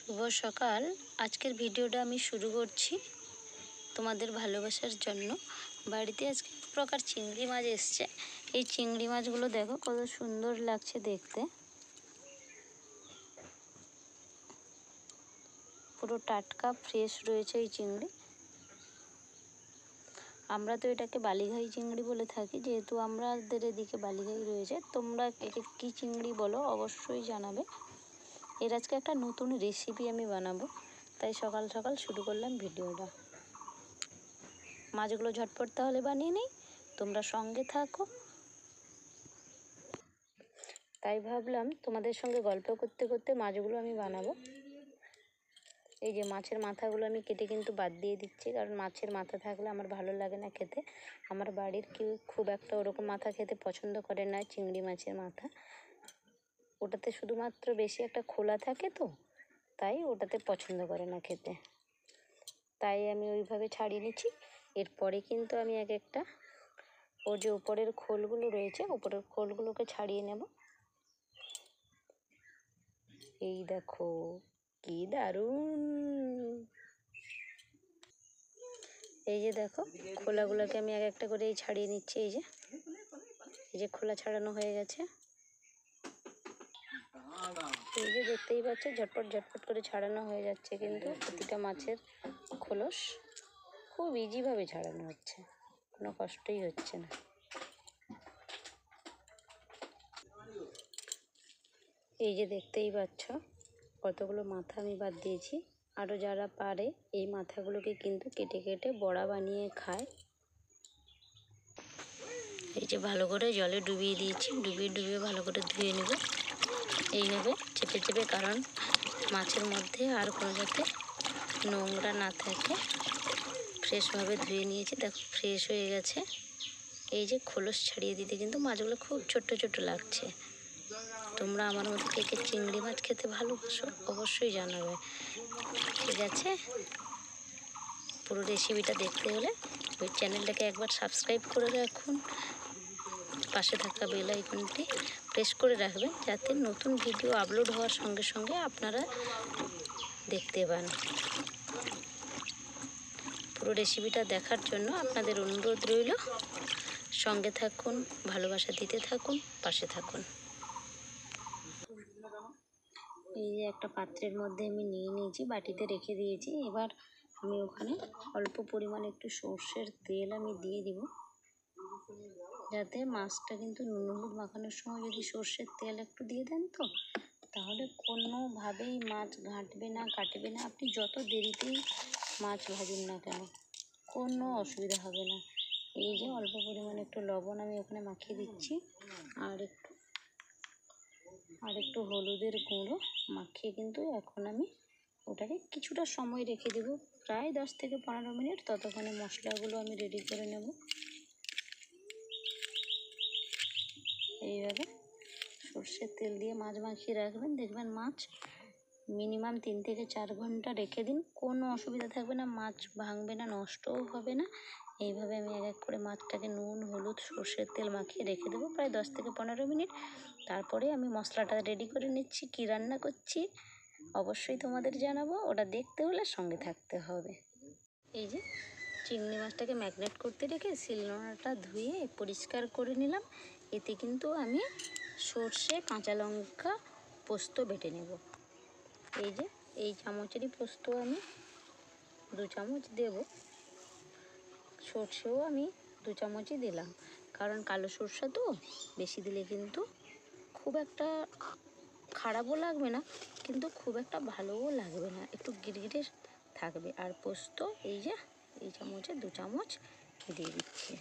শুভ সকাল। আজকের ভিডিওটা আমি শুরু করছি তোমাদের ভালোবাসার জন্য। বাড়িতে আজকে এক প্রকার চিংড়ি মাছ এসছে। এই চিংড়ি মাছগুলো দেখো কত সুন্দর লাগছে দেখতে, পুরো টাটকা ফ্রেশ রয়েছে এই চিংড়ি। আমরা তো এটাকে বালিঘাই চিংড়ি বলে থাকি, যেহেতু আমাদের এদিকে বালিঘাই রয়েছে। তোমরা একে কী চিংড়ি বলো অবশ্যই জানাবে। এর আজকে একটা নতুন রেসিপি আমি বানাবো, তাই সকাল সকাল শুরু করলাম ভিডিওটা। মাছগুলো ঝটপট তাহলে বানিয়ে নিই, তোমরা সঙ্গে থাকো। তাই ভাবলাম তোমাদের সঙ্গে গল্প করতে করতে মাছগুলো আমি বানাবো। এই যে মাছের মাথাগুলো আমি কেটে কিন্তু বাদ দিয়ে দিচ্ছি, কারণ মাছের মাথা থাকলে আমার ভালো লাগে না খেতে। আমার বাড়ির কেউ খুব একটা ওরকম মাথা খেতে পছন্দ করে না, চিংড়ি মাছের মাথা। ওটাতে শুধুমাত্র বেশি একটা খোলা থাকে, তো তাই ওটাতে পছন্দ করে না খেতে। তাই আমি ওইভাবে ছাড়িয়ে নিচ্ছি। এরপরে কিন্তু আমি এক একটা ওর যে উপরের খোলগুলো রয়েছে, উপরের খোলগুলোকে ছাড়িয়ে নেব। এই দেখো কি দারুণ! এই যে দেখো খোলাগুলোকে আমি এক একটা করে ছাড়িয়ে নিচ্ছি। এই যে খোলা ছাড়ানো হয়ে গেছে। এই যে দেখতেই পাচ্ছ ঝটপট ঝটপট করে ছাড়ানো হয়ে যাচ্ছে, কিন্তু প্রতিটা মাছের খোলস খুব ইজিভাবে ছাড়ানো হচ্ছে, কোনো কষ্টই হচ্ছে না। এই যে দেখতেই পাচ্ছ কতগুলো মাথা আমি বাদ দিয়েছি। আরও যারা পারে এই মাথাগুলোকে কিন্তু কেটে কেটে বড়া বানিয়ে খায়। এই যে ভালো করে জলে ডুবিয়ে দিয়েছি, ডুবিয়ে ভালো করে ধুয়ে নেব এইভাবে চেপে চেপে, কারণ মাছের মধ্যে আর কোনো যাতে নোংরা না থাকে। ফ্রেশভাবে ধুয়ে নিয়েছি, দেখো ফ্রেশ হয়ে গেছে। এই যে খোলস ছাড়িয়ে দিতে কিন্তু মাছগুলো খুব ছোট্ট ছোট্ট লাগছে। তোমরা আমার মতো কে কে চিংড়ি মাছ খেতে ভালোবাসো অবশ্যই জানাবে, ঠিক আছে? পুরো রেসিপিটা দেখতে হলে ওই চ্যানেলটাকে একবার সাবস্ক্রাইব করে রাখুন, পাশে থাকা বেল আইকনটি প্রেস করে রাখবেন, যাতে নতুন ভিডিও আপলোড হওয়ার সঙ্গে সঙ্গে আপনারা দেখতে পান। পুরো রেসিপিটা দেখার জন্য আপনাদের অনুরোধ রইল। সঙ্গে থাকুন, ভালোবাসা দিতে থাকুন, পাশে থাকুন। এই যে একটা পাত্রের মধ্যে আমি নিয়ে নিয়েছি, বাটিতে রেখে দিয়েছি। এবার আমি ওখানে অল্প পরিমাণে একটু সর্ষের তেল আমি দিয়ে দিব, যাতে মাছটা কিন্তু নুন হলুদ মাখানোর সময় যদি সর্ষের তেল একটু দিয়ে দেন, তো তাহলে কোনোভাবেই মাছ ঘাঁটবে না, কাটবে না। আপনি যত দেরিতেই মাছ ভাজুন না কেন, কোনো অসুবিধা হবে না। এই যে অল্প পরিমাণে একটু লবণ আমি ওখানে মাখিয়ে দিচ্ছি, আর একটু হলুদের গুঁড়ো মাখিয়ে কিন্তু এখন আমি ওটাকে কিছুটা সময় রেখে দেব, প্রায় 10 থেকে 15 মিনিট। ততক্ষণে মশলাগুলো আমি রেডি করে নেব। এইভাবে সর্ষের তেল দিয়ে মাছ মাখিয়ে রাখবেন, দেখবেন মাছ মিনিমাম 3 থেকে 4 ঘন্টা রেখে দিন, কোনো অসুবিধা থাকবে না, মাছ ভাঙবে না, নষ্টও হবে না। এইভাবে আমি এক এক করে মাছটাকে নুন হলুদ সর্ষের তেল মাখিয়ে রেখে দেবো প্রায় 10 থেকে 15 মিনিট। তারপরে আমি মশলাটা রেডি করে নিচ্ছি। কী রান্না করছি অবশ্যই তোমাদের জানাবো, ওটা দেখতে হলে সঙ্গে থাকতে হবে। এই যে চিংড়ি মাছটাকে ম্যারিনেট করতে রেখে শিলনোড়াটা ধুয়ে পরিষ্কার করে নিলাম। এতে কিন্তু আমি সর্ষে কাঁচা লঙ্কা পোস্ত বেটে নেব। এই যে এই চামচেরই পোস্ত আমি 2 চামচ দেব, সর্ষেও আমি 2 চামচই দিলাম, কারণ কালো সর্ষে তো বেশি দিলে কিন্তু খুব একটা খারাপও লাগবে না, কিন্তু খুব একটা ভালোও লাগবে না, একটু গিরগিরে থাকবে। আর পোস্ত এই যে এই চামচে 2 চামচ দিয়ে দিচ্ছি।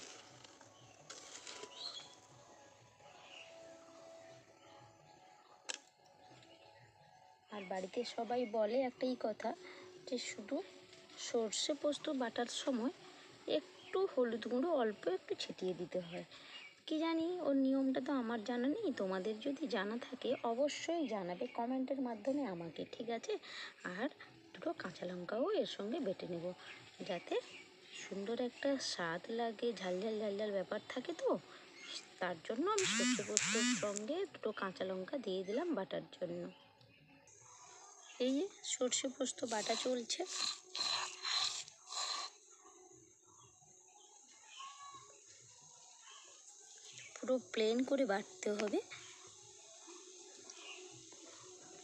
আর বাড়িতে সবাই বলে একটাই কথা, যে শুধু সর্ষে পোস্ত বাটার সময় একটু হলুদ গুঁড়ো অল্প একটু ছিটিয়ে দিতে হয়। কি জানি ওর নিয়মটা তো আমার জানা নেই, তোমাদের যদি জানা থাকে অবশ্যই জানাবে কমেন্টের মাধ্যমে আমাকে, ঠিক আছে? আর 2টো কাঁচা লঙ্কাও এর সঙ্গে বেটে নেব, যাতে সুন্দর একটা স্বাদ লাগে, ঝাল ঝাল ঝাল ঝাল ব্যাপার থাকে, তো তার জন্য আমি সর্ষে পোস্তর সঙ্গে 2টো কাঁচা লঙ্কা দিয়ে দিলাম বাটার জন্য। এই যে সর্ষে পোস্ত বাটা চলছে। পুরো প্লেন করে বাটতে হবে।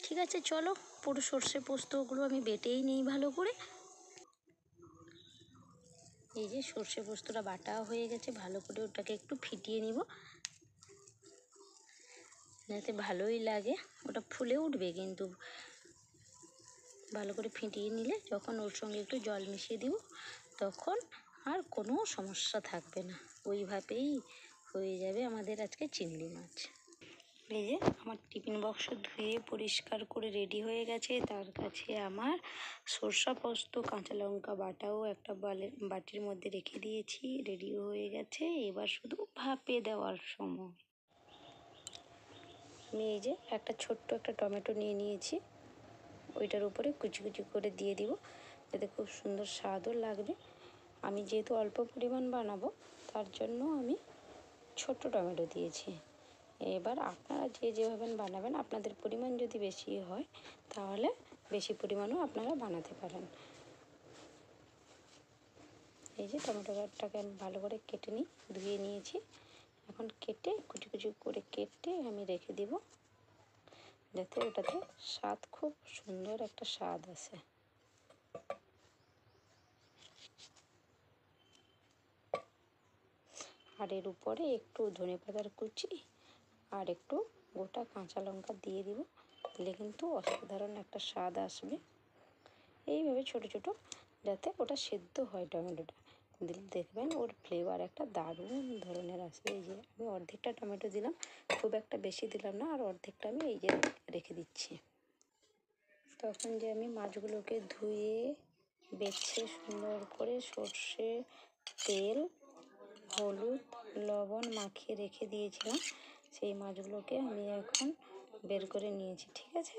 ঠিক আছে, চলো পুরো সর্ষে পোস্তগুলো আমি বেটেই নিই ভালো করে। এই যে সর্ষে পোস্তটা বাটা হয়ে গেছে, ভালো করে ওটাকে একটু ফিটিয়ে নিব যাতে ভালোই লাগে। ওটা ফুলে উঠবে কিন্তু ভালো করে ফিটিয়ে নিলে যখন ওর সঙ্গে একটু জল মিশিয়ে দিব তখন আর কোনো সমস্যা থাকবে না। ওইভাবেই হয়ে যাবে আমাদের আজকে চিংড়ি মাছ। এই যে আমার টিফিন বক্স ধুয়ে পরিষ্কার করে রেডি হয়ে গেছে। তার কাছে আমার সরষা পোস্ত কাঁচা লঙ্কা বাটাও একটা বাটির মধ্যে রেখে দিয়েছি, রেডিও হয়ে গেছে। এবার শুধু ভাপে দেওয়ার সময়। আমি এই যে ছোট্ট একটা টমেটো নিয়ে নিয়েছি, ওইটার উপরে কুচি কুচি করে দিয়ে দিব যাতে খুব সুন্দর স্বাদও লাগবে। আমি যেহেতু অল্প পরিমাণ বানাবো তার জন্য আমি ছোট টমেটো দিয়েছি। এবার আপনারা যেভাবে বানাবেন, আপনাদের পরিমাণ যদি বেশি হয় তাহলে বেশি পরিমাণও আপনারা বানাতে পারেন। এই যে টমেটোটাকে আমি ভালো করে কেটে ধুয়ে নিয়েছি। এখন কেটে কুচি কুচি করে কেটে আমি রেখে দিব যাতে ওটাতে স্বাদ, খুব সুন্দর একটা স্বাদ আসে। আর এর উপরে একটু ধনেপাতার কুচি আর একটু গোটা কাঁচা লঙ্কা দিয়ে দিব, দিলে কিন্তু অসাধারণ একটা স্বাদ আসবে। এইভাবে ছোট ছোট যাতে ওটা সেদ্ধ হয় টমেটোটা, দিলে দেখবেন ওর ফ্লেভার একটা দারুণ ধরনের আসবে। এই যে আমি অর্ধেকটা টমেটো দিলাম, খুব একটা বেশি দিলাম না, আর অর্ধেকটা আমি এই যে রেখে দিচ্ছি। তখন যে আমি মাছগুলোকে ধুয়ে বেছে সুন্দর করে সর্ষে তেল হলুদ লবণ মাখিয়ে রেখে দিয়েছিলাম, সেই মাছগুলোকে আমি এখন বের করে নিয়েছি। ঠিক আছে,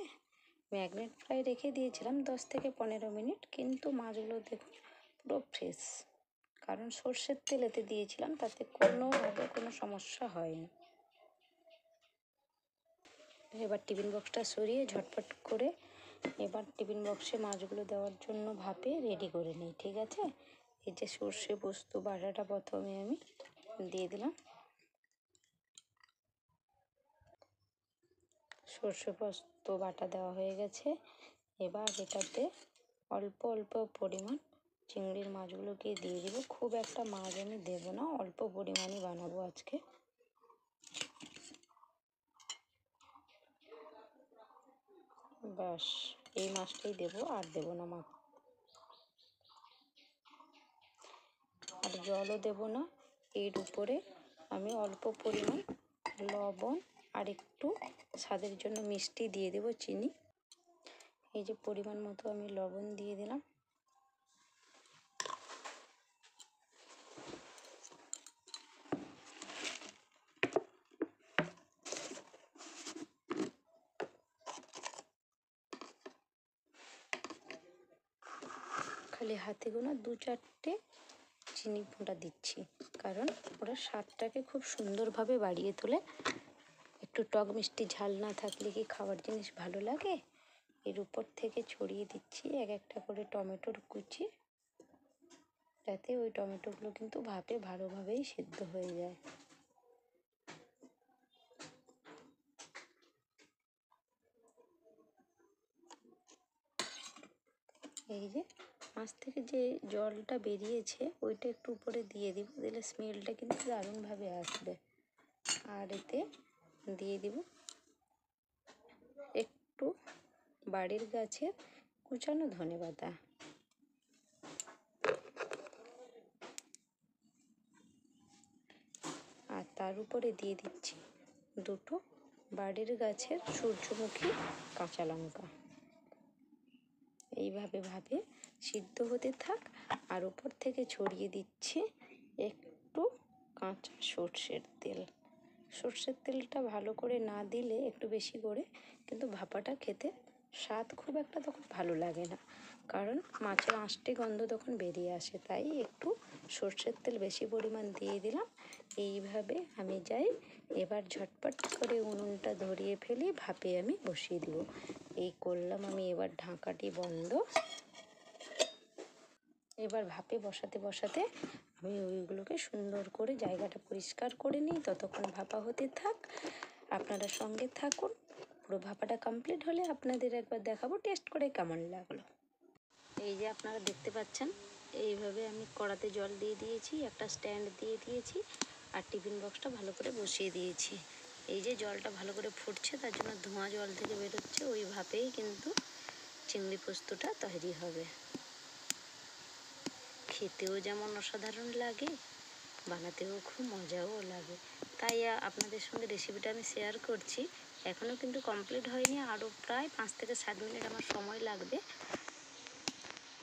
ম্যাগনেট প্রায় রেখে দিয়েছিলাম 10 থেকে 15 মিনিট, কিন্তু মাছগুলো দেখুন পুরো ফ্রেশ, কারণ সর্ষের তেলেতে দিয়েছিলাম, তাতে কোনোভাবে কোনো সমস্যা হয়নি। এবার টিফিন বক্সটা সরিয়ে ঝটপট করে এবার টিফিন বক্সে মাছগুলো দেওয়ার জন্য ভাপে রেডি করে নিই। ঠিক আছে, এই যে সর্ষে পোস্ত বাটাটা প্রথমে আমি দিয়ে দিলাম। সর্ষে পোস্ত বাটা দেওয়া হয়ে গেছে। এবার এটাতে অল্প অল্প পরিমাণ চিংড়ির মাছগুলোকে দিয়ে দিব। খুব একটা মাছ আমি দেবো না, অল্প পরিমাণই বানাবো আজকে। ব্যাস এই মাছটাই দেবো, আর দেবো না মাছ, আর জলও দেবো না। এর উপরে আমি অল্প পরিমাণ লবণ আর একটু স্বাদের জন্য মিষ্টি দিয়ে দেবো, চিনি। এই যে পরিমাণ মতো আমি লবণ দিয়ে দিলাম। খালি হাতে গোনা 2-4টে চিনি ফোঁটা দিচ্ছি, কারণ ওরা স্বাদটাকে খুব সুন্দরভাবে বাড়িয়ে তোলে। একটু টক মিষ্টি ঝাল না থাকলে কি খাবার জিনিস ভালো লাগে। এর উপর থেকে ছড়িয়ে দিচ্ছি একটা করে টমেটোর কুচি, যাতে ওই টমেটোগুলো কিন্তু ভাপে ভালোভাবেই সেদ্ধ হয়ে যায়। এই যে মাছ থেকে যে জলটা বেরিয়েছে ওইটা একটু উপরে দিয়ে দিব, দিলে স্মেলটা কিন্তু দারুণভাবে আসবে। আর এতে দিয়ে দিব একটু বাড়ির গাছের কুচানো ধনেপাতা। আর তার উপরে দিয়ে দিচ্ছি 2টো বাড়ির গাছের সূর্যমুখী কাঁচা লঙ্কা। এইভাবে ভাবে সিদ্ধ হতে থাক, আর উপর থেকে ছড়িয়ে দিচ্ছি একটু কাঁচা সর্ষের তেল। সর্ষের তেলটা ভালো করে না দিলে একটু বেশি করে কিন্তু ভাপাটা খেতে স্বাদ খুব একটা তখন ভালো লাগে না, কারণ মাছের আঁশটে গন্ধ তখন বেরিয়ে আসে। তাই একটু সর্ষের তেল বেশি পরিমাণ দিয়ে দিলাম। এইভাবে আমি যাই, এবার ঝটপট করে উনুনটা ধরিয়ে ফেলি, ভাপে আমি বসিয়ে দিব। এই করলাম আমি। এবার ঢাকাটি বন্ধ। এবার ভাপে বসাতে বসাতে আমি ওইগুলোকে সুন্দর করে জায়গাটা পরিষ্কার করে নিই। ততক্ষণ ভাপা হতে থাক, আপনারা সঙ্গে থাকুন। পুরো ভাপাটা কমপ্লিট হলে আপনাদের একবার দেখাবো টেস্ট করে কেমন লাগলো। এই যে আপনারা দেখতে পাচ্ছেন, এইভাবে আমি কড়াতে জল দিয়ে দিয়েছি, একটা স্ট্যান্ড দিয়ে দিয়েছি, আর টিফিন বক্সটা ভালো করে বসিয়ে দিয়েছি। এই যে জলটা ভালো করে ফুটছে, তার জন্য ধোঁয়া জল থেকে বেরোচ্ছে। ওই ভাপেই কিন্তু চিংড়ি পোস্তটা তৈরি হবে। খেতেও যেমন অসাধারণ লাগে, বানাতেও খুব মজাও লাগে। তাই আপনাদের সঙ্গে রেসিপিটা আমি শেয়ার করছি। এখনও কিন্তু কমপ্লিট হয়নি, আরও প্রায় 5 থেকে 7 মিনিট আমার সময় লাগবে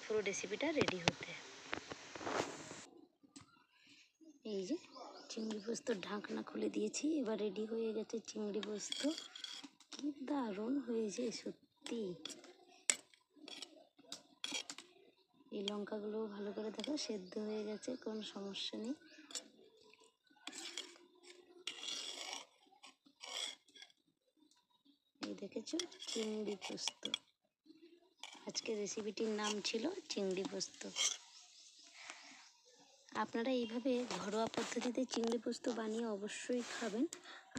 পুরো রেসিপিটা রেডি হতে। এই যে চিংড়ি পোস্তর ঢাকনা খুলে দিয়েছি, এবার রেডি হয়ে গেছে চিংড়ি পোস্ত। কি দারুণ হয়েছে সত্যি। এই লঙ্কাগুলো ভালো করে দেখো সেদ্ধ হয়ে গেছে, কোনো সমস্যা নেই। এই দেখেছো চিংড়ি পোস্ত। আজকে রেসিপিটির নাম ছিল চিংড়ি পোস্ত। আপনারা এইভাবে ঘরোয়া পদ্ধতিতে চিংড়ি পোস্ত বানিয়ে অবশ্যই খাবেন।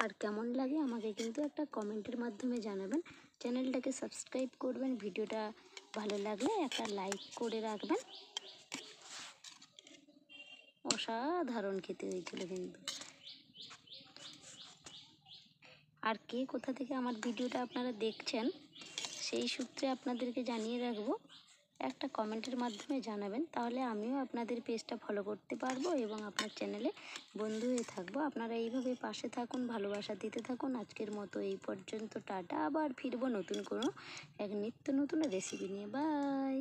আর কেমন লাগে আমাকে কিন্তু একটা কমেন্টের মাধ্যমে জানাবেন। চ্যানেলটাকে সাবস্ক্রাইব করবেন, ভিডিওটা ভালো লাগলে একটা লাইক করে রাখবেন। অসাধারণ খেতে হয়েছিল কিন্তু। আর কে কোথা থেকে আমার ভিডিওটা আপনারা দেখছেন সেই সূত্রে আপনাদেরকে জানিয়ে রাখবো, একটা কমেন্টের মাধ্যমে জানাবেন, তাহলে আমিও আপনাদের পেজটা ফলো করতে পারবো এবং আপনার চ্যানেলে বন্ধু হয়ে থাকবো। আপনারা এইভাবে পাশে থাকুন, ভালোবাসা দিতে থাকুন। আজকের মতো এই পর্যন্ত, টাটা। আবার ফিরবো নতুন কোনো এক নিত্য নতুন রেসিপি নিয়ে। বাই।